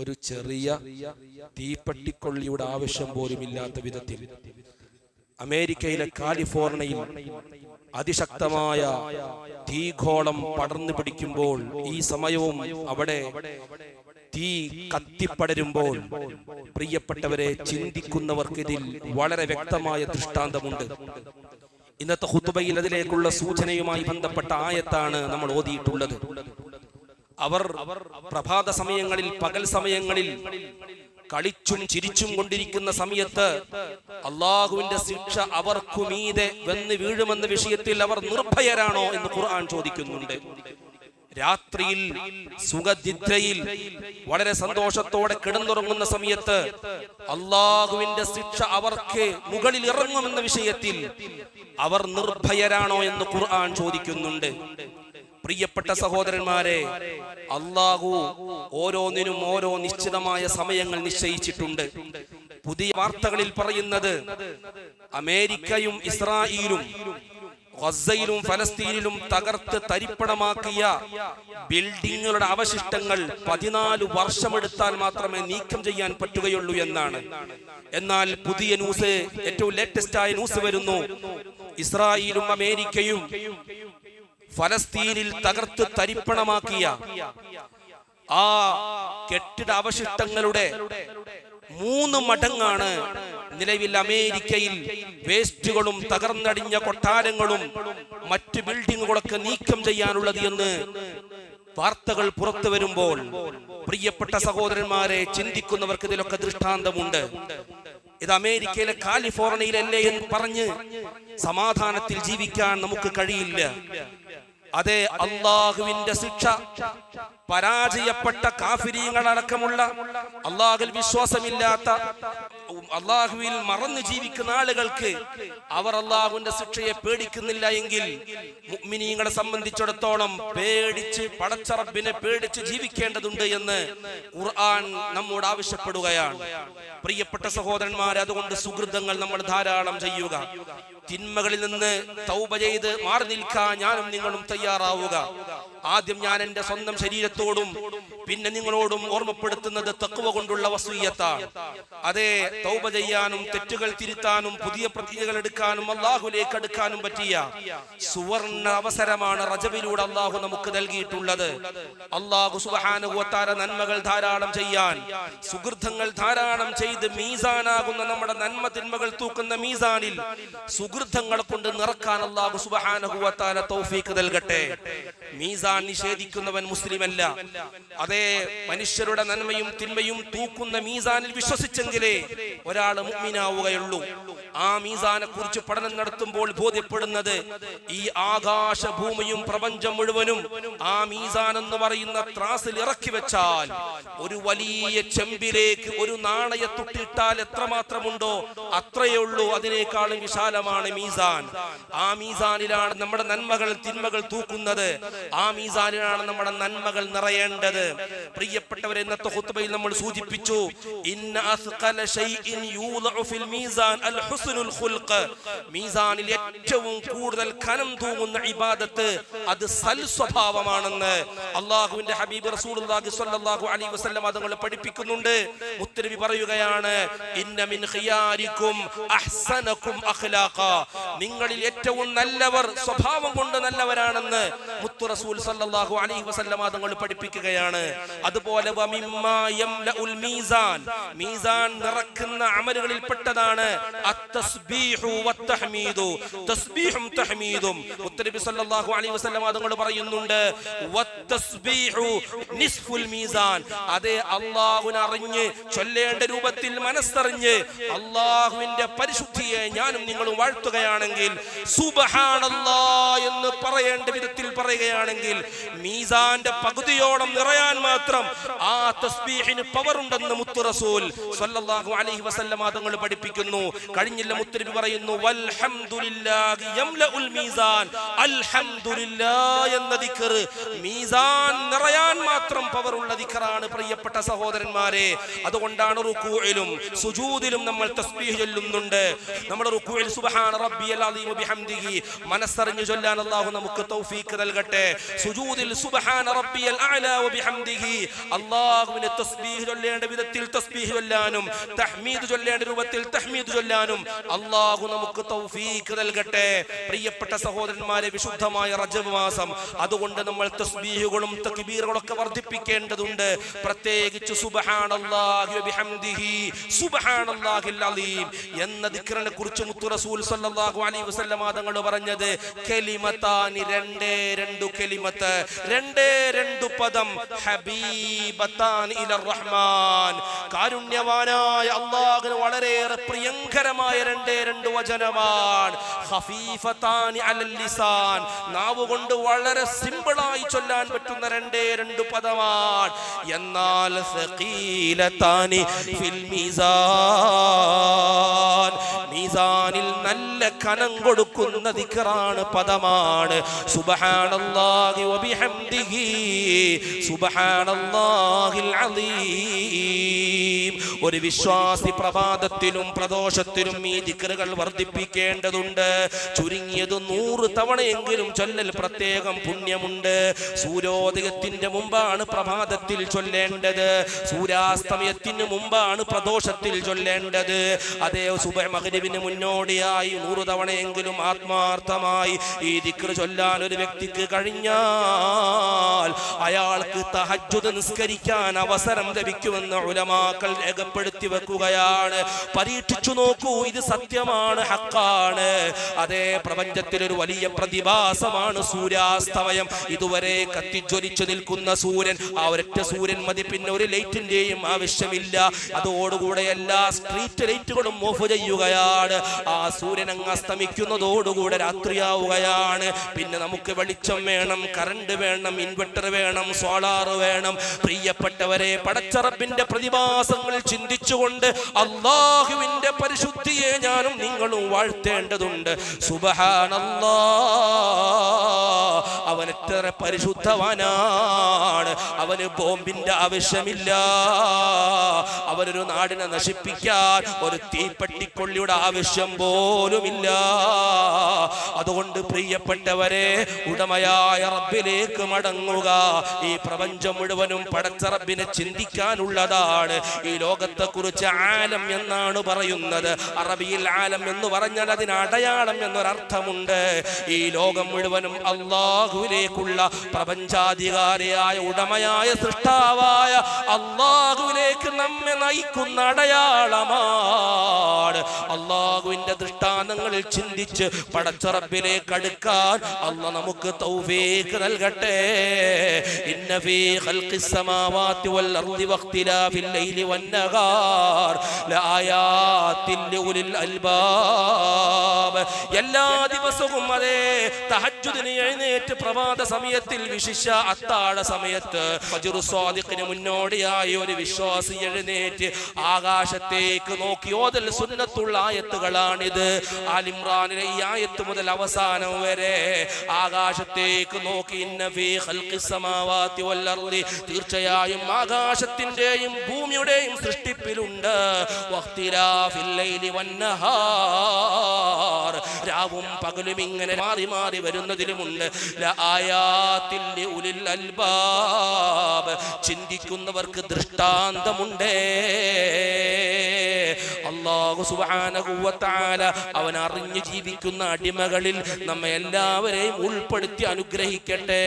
ഒരു ചെറിയ തീപ്പെട്ടിക്കൊള്ളിയുടെ ആവശ്യം പോലും ഇല്ലാത്ത വിധത്തിൽ അമേരിക്കയിലെ കാലിഫോർണിയയിൽ അതിശക്തമായ തീഗോളം പടർന്നു പിടിക്കുമ്പോൾ, ഈ സമയവും അവിടെ തീ കത്തിപ്പടരുമ്പോൾ, പ്രിയപ്പെട്ടവരെ, ചിന്തിക്കുന്നവർക്ക് ഇതിൽ വളരെ വ്യക്തമായ ദൃഷ്ടാന്തമുണ്ട്. ഇന്നത്തെ ഖുതുബയിൽ അതിലേക്കുള്ള സൂചനയുമായി ബന്ധപ്പെട്ട ആയത്താണ് നമ്മൾ ഓതിയിട്ടുള്ളത്. അവർ പ്രഭാത സമയങ്ങളിൽ, പകൽ സമയങ്ങളിൽ കളിച്ചും ചിരിച്ചും കൊണ്ടിരിക്കുന്ന സമയത്ത് അള്ളാഹുവിന്റെ ശിക്ഷ അവർക്കു മീതെ വന്ന് വീഴുമെന്ന വിഷയത്തിൽ അവർ നിർഭയരാണോ എന്ന് ഖുർആൻ ചോദിക്കുന്നുണ്ട്. രാത്രിയിൽ സുഖനിദ്രയിൽ വളരെ സന്തോഷത്തോടെ കിടന്നുറങ്ങുന്ന സമയത്ത് അള്ളാഹുവിന്റെ ശിക്ഷ അവർക്ക് മുകളിൽ ഇറങ്ങുമെന്ന വിഷയത്തിൽ അവർ നിർഭയരാണോ എന്ന് ഖുർആൻ ചോദിക്കുന്നുണ്ട്. പ്രിയപ്പെട്ട സഹോദരന്മാരെ, അള്ളാഹു ഓരോന്നിനും ഓരോ നിശ്ചിതമായ സമയങ്ങൾ നിശ്ചയിച്ചിട്ടുണ്ട്. പുതിയ വാർത്തകളിൽ പറയുന്നത് അമേരിക്കയും ഇസ്രായേലും ഗസയിലും ഫലസ്തീനിലും തകർത്ത് തരിപ്പണമാക്കിയ ബിൽഡിങ്ങുകളുടെ അവശിഷ്ടങ്ങൾ 14 വർഷമെടുത്താൽ മാത്രമേ നീക്കം ചെയ്യാൻ പറ്റുകയുള്ളൂ എന്നാണ്. എന്നാൽ പുതിയ ന്യൂസ്, ഏറ്റവും ലേറ്റസ്റ്റ് ആയ ന്യൂസ് വരുന്നു. ഇസ്രായേലും അമേരിക്കയും ഫലസ്തീനിൽ തകർത്ത് തരിപ്പണമാക്കിയ ആ കെട്ടിട അവശിഷ്ടങ്ങളുടെ 3 മടങ്ങാണ് നിലവിൽ അമേരിക്കയിൽ വേസ്റ്റുകളും തകർന്നടിഞ്ഞ കൊട്ടാരങ്ങളും മറ്റ് ബിൽഡിങ്ങുകളൊക്കെ നീക്കം ചെയ്യാനുള്ളത് എന്ന് വാർത്തകൾ പുറത്തു വരുമ്പോൾ, പ്രിയപ്പെട്ട സഹോദരന്മാരെ, ചിന്തിക്കുന്നവർക്ക് ഇതിലൊക്കെ ദൃഷ്ടാന്തമുണ്ട്. ഇത് അമേരിക്കയിലെ കാലിഫോർണിയയിലല്ലേ എന്ന് പറഞ്ഞ് സമാധാനത്തിൽ ജീവിക്കാൻ നമുക്ക് കഴിയില്ല. അതെ, അള്ളാഹുവിന്റെ ശിക്ഷ പരാജയപ്പെട്ട കാഫിരീങ്ങളടക്കമുള്ള, അള്ളാഹുവിൽ വിശ്വാസമില്ലാത്ത, അള്ളാഹുവിൽ മറന്നു ജീവിക്കുന്ന ആളുകൾക്ക് അവർ അള്ളാഹുവിന്റെ ശിക്ഷയെ പേടിക്കുന്നില്ല എങ്കിൽ മുഅ്മിനീങ്ങളെ സംബന്ധിച്ചിടത്തോളം പേടിച്ച്, പടച്ച റബ്ബിനെ പേടിച്ച് ജീവിക്കേണ്ടതുണ്ട് എന്ന് ഖുർആൻ നമ്മോട് ആവശ്യപ്പെടുകയാണ്. പ്രിയപ്പെട്ട സഹോദരന്മാരെ, അതുകൊണ്ട് സുഹൃതങ്ങൾ നമ്മൾ ധാരാളം ചെയ്യുക. തിന്മകളിൽ നിന്ന് തൗബ ചെയ്ത് മാറി നിൽക്കാൻ ഞാനും നിങ്ങളും തയ്യാറാവുക. ആദ്യം ഞാൻ എൻ്റെ സ്വന്തം ശരീരത്തോടും പിന്നെ നിങ്ങളോടും ഓർമ്മപ്പെടുത്തുന്നത് തഖ്വ കൊണ്ടുള്ള വസിയ്യത്താണ്. അതെ, തൗബ ചെയ്യാനും തെറ്റുകൾ തിരുത്താനും പുതിയ പ്രതിജ്ഞകൾ എടുക്കാനും അല്ലാഹുവിലേക്ക് അടുക്കാനും പറ്റിയ സുവർണ അവസരമാണ് റജബിലൂടെ അല്ലാഹു നമുക്ക് നൽകിയിട്ടുള്ളത്. അല്ലാഹു സുബ്ഹാനഹു വ തആല നന്മകൾ ധാരാളം ചെയ്യാൻ, സുഹൃതങ്ങൾ ധാരാളം ചെയ്ത് മീസാനാകുന്ന നമ്മുടെ നന്മ തിന്മകൾ തൂക്കുന്ന മീസാനിൽ സുഹൃതങ്ങളെ കൊണ്ട് നിറക്കാൻ അല്ലാഹു സുബ്ഹാനഹു വ തആല തൗഫീഖ് നൽകട്ടെ. മീസാൻ നിഷേധിക്കുന്നവൻ മുസ്ലിമല്ല. അതേ, മനുഷ്യരുടെ നന്മയും തിന്മയും തൂക്കുന്ന മീസാനിൽ വിശ്വസിച്ചെങ്കിലേ ഒരാൾ മുഅ്മിനാവുകയുള്ളൂ. ആ മീസാനെ കുറിച്ച് പഠനം നടത്തുമ്പോൾ ബോധ്യപ്പെടുന്നത് ഈ ആകാശ ഭൂമിയും പ്രപഞ്ചം മുഴുവനും ആ മീസാൻ എന്ന് പറയുന്ന ത്രാസിൽ ഇറക്കി വെച്ചാൽ ഒരു വലിയ ചെമ്പിലേക്ക് ഒരു നാണയത്തുട്ടിട്ടാൽ എത്രമാത്രമുണ്ടോ അത്രയേ ഉള്ളൂ. അതിനേക്കാളും വിശാലമാണ് മീസാൻ. ആ മീസാനിലാണ് നമ്മുടെ നന്മകൾ തിന്മകൾ തൂക്കുന്നത്. ആ മീസാനിലാണ് നമ്മുടെ നന്മകൾ നിറയേണ്ടത്. പ്രിയപ്പെട്ടവരെ, ഇന്നത്തെ ഖുത്ബയിൽ നമ്മൾ സൂചിപ്പിച്ചു, ഇന്ന അസ്ഖല ശൈഇൻ യൂളഉ ഫിൽ മീസാൻ അൽ ഹുസ്നുൽ ഖുൽഖ്. മീസാനിൽ ഏറ്റവും കൂടുതൽ കനം തൂങ്ങുന്ന ഇബാദത്ത് അത് സൽ സ്വഭാവമാണെന്ന് അല്ലാഹുവിന്റെ ഹബീബ് റസൂലുള്ളാഹി സ്വല്ലല്ലാഹു അലൈഹി വസല്ലം തങ്ങൾ പഠിപ്പിക്കുന്നുണ്ട്. മുത്തനബി പറയുകയാണ്, ഇന്ന മിൻ ഖിയാരിക്കും അഹ്സനകും അഖ്ലാഖ. നിങ്ങളിൽ ഏറ്റവും നല്ലവർ സ്വഭാവം കൊണ്ട് നല്ലവരാണെന്ന് മുത്തു റസൂൽ സല്ലല്ലാഹു അലൈഹി വസല്ലം തങ്ങൾ പഠിപ്പിക്കുകയാണ്. അതുപോലെ വമിമ്മാ യംലഉൽ മീസാൻ, മീസാൻ നിറക്കുന്ന അമലുകളിൽ പെട്ടതാണ് അത്തസ്ബീഹു വത്തഹ്മീദു. തസ്ബീഹും തഹ്മീദും മുത്തനബി സല്ലല്ലാഹു അലൈഹി വസല്ലം തങ്ങൾ പറയുന്നുണ്ട്, വത്തസ്ബീഹു നിസ്ഫുൽ മീസാൻ. അതേ, അല്ലാഹുവിനെ അറിഞ്ഞ് ചൊല്ലേണ്ട രൂപത്തിൽ മനസ്സറിഞ്ഞ് അല്ലാഹുവിന്റെ പരിശുദ്ധിയെ ഞാനും നിങ്ങളും വാഴ്ത്തുകയാണെങ്കിൽ, സുബ്ഹാനല്ലാഹ് എന്ന് പറയേണ്ട വിധത്തിൽ പറയുകയാണെങ്കിൽ മീസാന്റെ പകുതിയോളം നിറയാൻ മാത്രം ആ തസ്ബീഹിന് പവർ ഉണ്ടെന്ന് മുത്തു റസൂൽ സ്വല്ലല്ലാഹു അലൈഹി വസല്ലം തങ്ങൾ പഠിപ്പിക്കുന്നു. കഴിഞ്ഞ അഞ്ചിലെ മുത്തനബി പറയുന്നു വൽഹംദുലില്ലാഹി യംലഉൽ മീസാൻ. അൽഹംദുലില്ലാഹ് എന്ന ദിക്ർ മീസാൻ നിറയാൻ മാത്രം പവറുള്ള ദിക്റാണ് പ്രിയപ്പെട്ട സഹോദരന്മാരെ. അതുകൊണ്ടാണ് റുകൂഇലും സുജൂദിലും നമ്മൾ തസ്ബീഹ് ചൊല്ലുന്നുണ്ട്. നമ്മുടെ റുകൂഇൽ സുബ്ഹാന റബ്ബിയൽ അലീം ബിഹംദിഹി മനസ്സറിഞ്ഞു ചൊല്ലാൻ അല്ലാഹു നമുക്ക് തൗഫീഖ് നൽകട്ടെ. സുജൂദിൽ സുബ്ഹാന റബ്ബിയൽ അഅലാ വബിഹംദിഹി അല്ലാഹുവിനെ തസ്ബീഹ് ചൊല്ലേണ്ട വിധത്തിൽ തസ്ബീഹ് ചൊല്ലാനും തഹ്മീദ് ചൊല്ലേണ്ട രൂപത്തിൽ തഹ്മീദ് ചൊല്ലാനും അല്ലാഹു നമുക്ക് തൗഫീഖ് നൽകട്ടെ. പ്രിയപ്പെട്ട സഹോദരന്മാരെ, വിശുദ്ധമായ റജബ് മാസം, അതുകൊണ്ട് നമ്മൾ തസ്ബീഹുകളും തക്ബീറുകളും ഒക്കെ വർദ്ധിപ്പിക്കേണ്ടതുണ്ട്. പ്രത്യേകിച്ച് സുബ്ഹാനല്ലാഹി വബിഹംദിഹി സുബ്ഹാനല്ലാഹിൽ അലീം എന്ന ദിക്റിനെ കുറിച്ച് മുത്തു റസൂൽ സല്ലല്ലാഹു അലൈഹി വസല്ലം തങ്ങൾ പറഞ്ഞത് കലിമതാനി, രണ്ട് കലിമത്ത്, രണ്ട് പദം, ഹബീബതാനി ഇലർ റഹ്മാൻ, കാരുണ്യവാനായ അല്ലാഹുവിന് വളരെയേറെ പ്രിയങ്കരമായ രണ്ട് വചനമാണ്. ഖഫീഫതാനി അലൽ ലിസാൻ, നാവ് കൊണ്ട് വളരെ സിമ്പിളായി ചൊല്ലാൻ പറ്റുന്ന രണ്ട് പദമാണ്. എന്നാൽ സഖീലതാനി ഫിൽ മീസാൻ, മീസാനിൽ നല്ല കനം കൊടുക്കുന്ന ദിക്റാണ്, പദമാണ് സുബ്ഹാനല്ലാഹി വബിഹംദിഹി സുബ്ഹാനല്ലാഹിൽ അലീം. ഒരു വിശ്വാസി പ്രഭാതത്തിലും പ്രദോഷത്തിലും ഈ ദിക്റുകൾ വർദ്ധിപ്പിക്കേണ്ടതുണ്ട്. ചുരുങ്ങിയത് 100 തവണയെങ്കിലും ചൊല്ലൽ പ്രത്യേകം പുണ്യമുണ്ട്. സൂര്യോദയത്തിന്റെ മുമ്പാണ് പ്രഭാതത്തിൽ ചൊല്ലേണ്ടത്, സൂര്യാസ്തമയത്തിന് മുമ്പാണ് പ്രദോഷത്തിൽ ചൊല്ലേണ്ടത്. അതേ സുബഹ് മഗ്രിബിന് മുന്നോടിയായി 100 തവണയെങ്കിലും ആത്മാർത്ഥമായി ഈ ദിക്ർ ചൊല്ലാൻ ഒരു വ്യക്തിക്ക് കഴിഞ്ഞാൽ അയാൾക്ക് തഹജ്ജുദ് നിസ്കരിക്കാൻ അവസരം ലഭിക്കുമെന്ന് ഉലമാക്കൾ രേഖപ്പെടുത്തി വെക്കുകയാണ്. പരീക്ഷിച്ചു നോക്കൂ, ഇത് സത്യമാണ്, ഹക്കാണ്. അതേ പ്രപഞ്ചത്തിൽ ഒരു വലിയ പ്രതിഭാസമാണ് സൂര്യാസ്തമയം. ഇതുവരെ കത്തിജ്വലിച്ചു നിൽക്കുന്ന സൂര്യൻ, ആ ഒരൊറ്റ സൂര്യൻ മതി, പിന്നെ ഒരു ലൈറ്റിന്റെയും ആവശ്യമില്ല. അതോടുകൂടെ എല്ലാ സ്ട്രീറ്റ് ലൈറ്റുകളും ഓഫ് ചെയ്യുകയാണ്. ആ സൂര്യൻ അങ്ങ് അസ്തമിക്കുന്നതോടുകൂടെ രാത്രിയാവുകയാണ്. പിന്നെ നമുക്ക് വെളിച്ചം വേണം, കറണ്ട് വേണം, ഇൻവെർട്ടർ വേണം, സോളാർ വേണം. പ്രിയപ്പെട്ടവരെ, പടച്ച റബ്ബിന്റെ പ്രതിഭാസങ്ങൾ ചിന്തിച്ചുകൊണ്ട് അല്ലാഹുവിന്റെ പരിശുദ്ധിയെ ഞാനും നിങ്ങളും വാഴ്ത്തേണ്ടതുണ്ട്. സുബ്ഹാനല്ലാഹ്, അവൻ എത്ര പരിശുദ്ധവാനാണ്. അവന് ബോംബിന്റെ ആവശ്യമില്ല, അവനൊരു നാടിനെ നശിപ്പിക്കാൻ ഒരു തീപ്പെട്ടിക്കൊള്ളിയുടെ ആവശ്യം പോലുമില്ല. അതുകൊണ്ട് പ്രിയപ്പെട്ടവരെ, ഉടമയായ റബ്ബിലേക്ക് മടങ്ങുക. ഈ പ്രപഞ്ചം മുഴുവനും പടച്ച റബ്ബിനെ ചിന്തിക്കാനുള്ളതാണ്. ഈ ലോകത്തെ കുറിച്ച് ആലം എന്നാണ് പറയുന്നത്. അറബിയിൽ ആലം എന്ന് പറഞ്ഞാൽ അതിന് അടയാളം എന്നൊരർത്ഥമുണ്ട്. ഈ ലോകം മുഴുവനും അല്ലാഹുവിലേക്കുള്ള പ്രപഞ്ചാധികാരിയായ ഉടമയായ സൃഷ്ടാവായ അല്ലാഹുവിലേക്ക് നമ്മെ നയിക്കുന്ന അടയാളമാണ്. അല്ലാഹുവിന്റെ ദൃഷ്ടാന്തങ്ങളിൽ ചിന്തിച്ച് പടച്ച റബ്ബിലേക്ക് അടുക്കാൻ അല്ലാഹ് നമുക്ക് തൗഫീഖ് നൽകട്ടെ. ഇന്ന ഫീ ഖൽഖിസ് സമാവാതി വൽ അർളി വഖ്തിലാഫിൽ ലൈലി വൻ നഹാർ ലആയാതിൻ ലിഉലിൽ അൽബാബ്. എല്ലാ ദിവസവും അതേ തഹജ്ജുദിന് എഴുന്നേറ്റ് പ്രഭാത സമയത്തിൽ, വിശിഷ്യ അത്താഴ സമയത്ത് ഫജ്റു സ്വാദിഖിന് മുന്നോടിയായി ഒരു വിശ്വാസി എഴുന്നേറ്റ് ആകാശത്തേക്ക് നോക്കി ഓതൽ സുന്നത്തുള്ള ആയത്തുകളാണിത്. ആൽ ഇംറാനിലെ ഈ ആയത്ത് മുതൽ അവസാനം വരെ ആകാശത്തേക്ക് നോക്കി ഇന്ന ഫീ ഖൽഖിസ് സമാവാതി വൽ അർളി, തീർച്ചയായും ആകാശത്തിന്റെയും ഭൂമിയുടെയും സൃഷ്ടിപ്പിലുണ്ട് വഖ്തിലാഫിൽ ലൈലി വൻ നഹാർ, രാവും പകലും ഇങ്ങനെ മാറി മാറി വരുന്നതിലുമുണ്ട്. ലആയാതിൻ ലിഉലിൽ അൽബാബ്, ചിന്തിക്കുന്നവർക്ക് ദൃഷ്ടാന്തമുണ്ട്. അല്ലാഹു സുബ്ഹാനഹു വ തആല അവൻ അറിഞ്ഞു ജീവിക്കുന്ന അടിമകളിൽ നമ്മെ എല്ലാവരെയും ഉൾപ്പെടുത്തി അനുഗ്രഹിക്കട്ടെ.